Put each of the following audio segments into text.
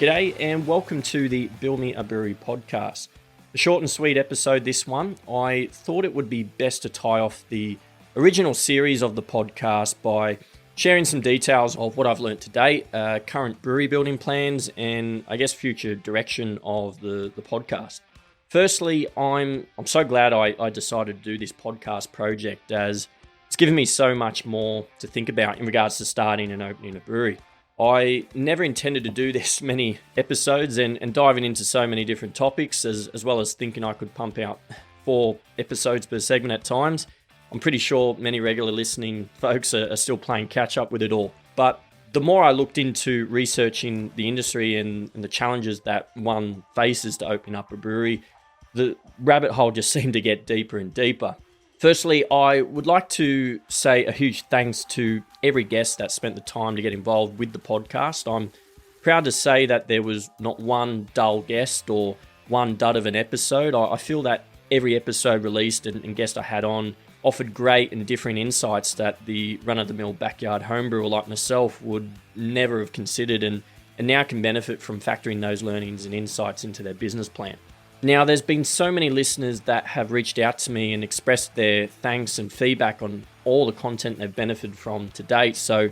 G'day and welcome to the Build Me a Brewery podcast. A short and sweet episode this one. I thought it would be best to tie off the original series of the podcast by sharing some details of what I've learned to date, current brewery building plans, and I guess future direction of the podcast. Firstly, I'm so glad I decided to do this podcast project, as it's given me so much more to think about in regards to starting and opening a brewery. I never intended to do this many episodes and diving into so many different topics, as well as thinking I could pump out 4 episodes per segment at times. I'm pretty sure many regular listening folks are still playing catch up with it all. But the more I looked into researching the industry and the challenges that one faces to open up a brewery, the rabbit hole just seemed to get deeper and deeper. Firstly, I would like to say a huge thanks to every guest that spent the time to get involved with the podcast. I'm proud to say that there was not one dull guest or one dud of an episode. I feel that every episode released and guest I had on offered great and different insights that the run-of-the-mill backyard homebrewer like myself would never have considered and now can benefit from factoring those learnings and insights into their business plan. Now, there's been so many listeners that have reached out to me and expressed their thanks and feedback on all the content they've benefited from to date. So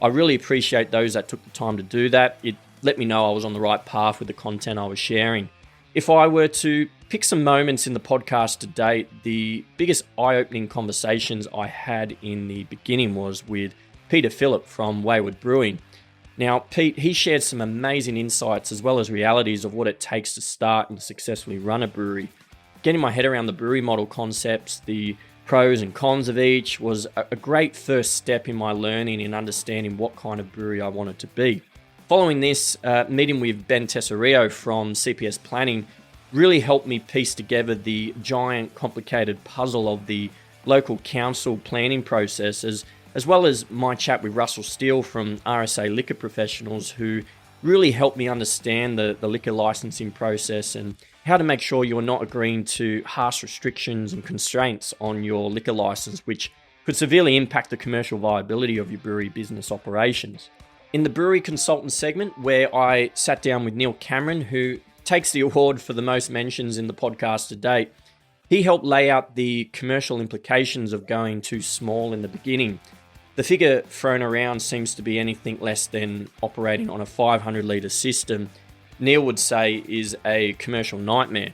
I really appreciate those that took the time to do that. It let me know I was on the right path with the content I was sharing. If I were to pick some moments in the podcast to date, the biggest eye-opening conversations I had in the beginning was with Peter Phillip from Wayward Brewing. Now, Pete, he shared some amazing insights as well as realities of what it takes to start and successfully run a brewery. Getting my head around the brewery model concepts, the pros and cons of each, was a great first step in my learning and understanding what kind of brewery I wanted to be. Following this, meeting with Ben Tesario from CPS Planning really helped me piece together the giant, complicated puzzle of the local council planning processes, as well as my chat with Russell Steele from RSA Liquor Professionals, who really helped me understand the liquor licensing process and how to make sure you're not agreeing to harsh restrictions and constraints on your liquor license, which could severely impact the commercial viability of your brewery business operations. In the brewery consultant segment, where I sat down with Neil Cameron, who takes the award for the most mentions in the podcast to date, he helped lay out the commercial implications of going too small in the beginning. The figure thrown around seems to be anything less than operating on a 500-litre system. Neil would say is a commercial nightmare.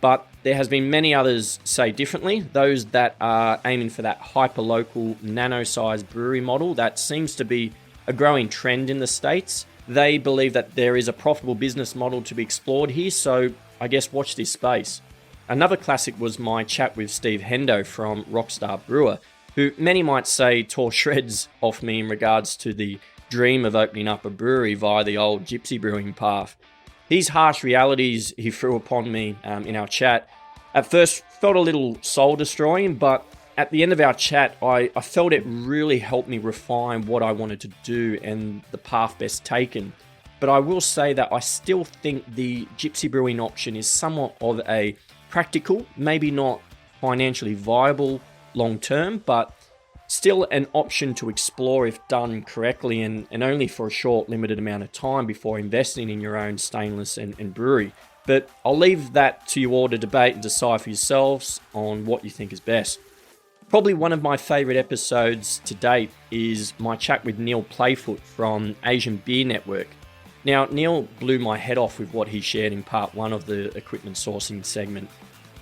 But there has been many others say differently, those that are aiming for that hyper-local, nano-sized brewery model that seems to be a growing trend in the States. They believe that there is a profitable business model to be explored here, so I guess watch this space. Another classic was my chat with Steve Hendo from Rockstar Brewer, who many might say tore shreds off me in regards to the dream of opening up a brewery via the old gypsy brewing path. These harsh realities he threw upon me in our chat at first felt a little soul-destroying, but at the end of our chat, I felt it really helped me refine what I wanted to do and the path best taken. But I will say that I still think the gypsy brewing option is somewhat of a practical, maybe not financially viable long-term, but still an option to explore if done correctly and only for a short, limited amount of time before investing in your own stainless and brewery. But I'll leave that to you all to debate and decide for yourselves on what you think is best. Probably one of my favourite episodes to date is my chat with Neil Playfoot from Asian Beer Network. Now, Neil blew my head off with what he shared in part 1 of the equipment sourcing segment.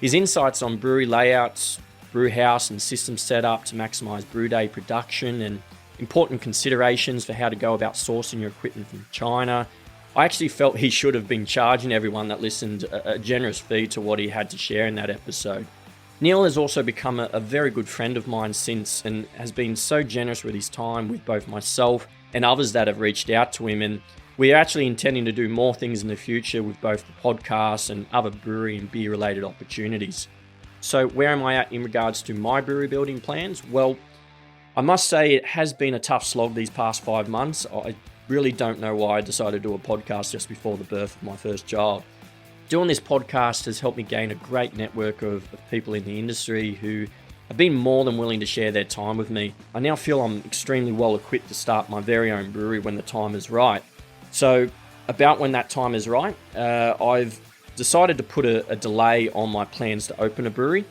His insights on brewery layouts, brew house and system setup to maximize brew day production, and important considerations for how to go about sourcing your equipment from China. I actually felt he should have been charging everyone that listened a generous fee to what he had to share in that episode. Neil has also become a very good friend of mine since and has been so generous with his time with both myself and others that have reached out to him, and we are actually intending to do more things in the future with both the podcast and other brewery and beer related opportunities. So where am I at in regards to my brewery building plans? Well, I must say it has been a tough slog these past 5 months. I really don't know why I decided to do a podcast just before the birth of my first child. Doing this podcast has helped me gain a great network of people in the industry who have been more than willing to share their time with me. I now feel I'm extremely well equipped to start my very own brewery when the time is right. So about when that time is right, I've decided to put a delay on my plans to open a brewery,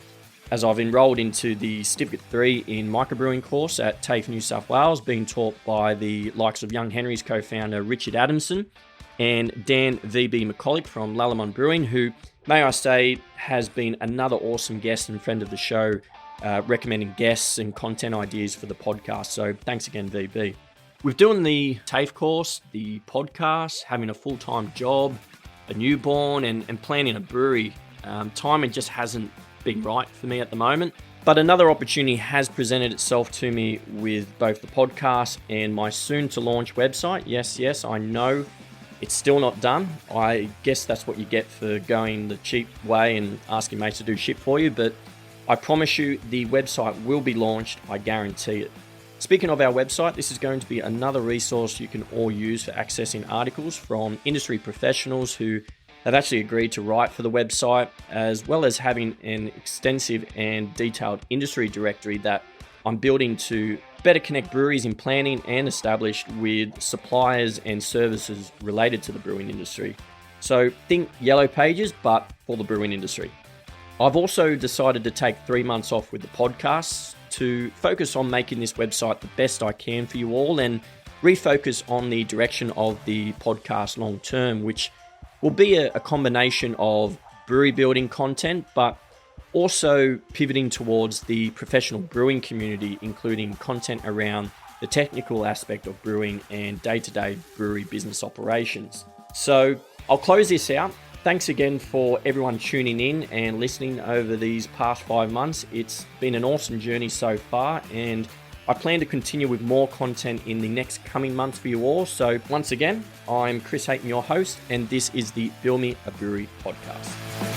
as I've enrolled into the Certificate 3 in microbrewing course at TAFE New South Wales, being taught by the likes of Young Henry's co-founder Richard Adamson and Dan VB McCulloch from Lalamon Brewing, who, may I say, has been another awesome guest and friend of the show, recommending guests and content ideas for the podcast. So thanks again, VB. With doing the TAFE course, the podcast, having a full-time job, a newborn, and planning a brewery, timing just hasn't been right for me at the moment. But another opportunity has presented itself to me with both the podcast and my soon-to-launch website. Yes, I know it's still not done. I guess that's what you get for going the cheap way and asking mates to do shit for you. But I promise you, the website will be launched. I guarantee it. Speaking of our website, this is going to be another resource you can all use for accessing articles from industry professionals who have actually agreed to write for the website, as well as having an extensive and detailed industry directory that I'm building to better connect breweries in planning and established with suppliers and services related to the brewing industry. So think Yellow Pages, but for the brewing industry. I've also decided to take 3 months off with the podcasts to focus on making this website the best I can for you all and refocus on the direction of the podcast long term, which will be a combination of brewery building content, but also pivoting towards the professional brewing community, including content around the technical aspect of brewing and day-to-day brewery business operations. So I'll close this out. Thanks again for everyone tuning in and listening over these past 5 months. It's been an awesome journey so far, and I plan to continue with more content in the next coming months for you all. So once again, I'm Chris Hayton, your host, and this is the Build Me a Brewery podcast.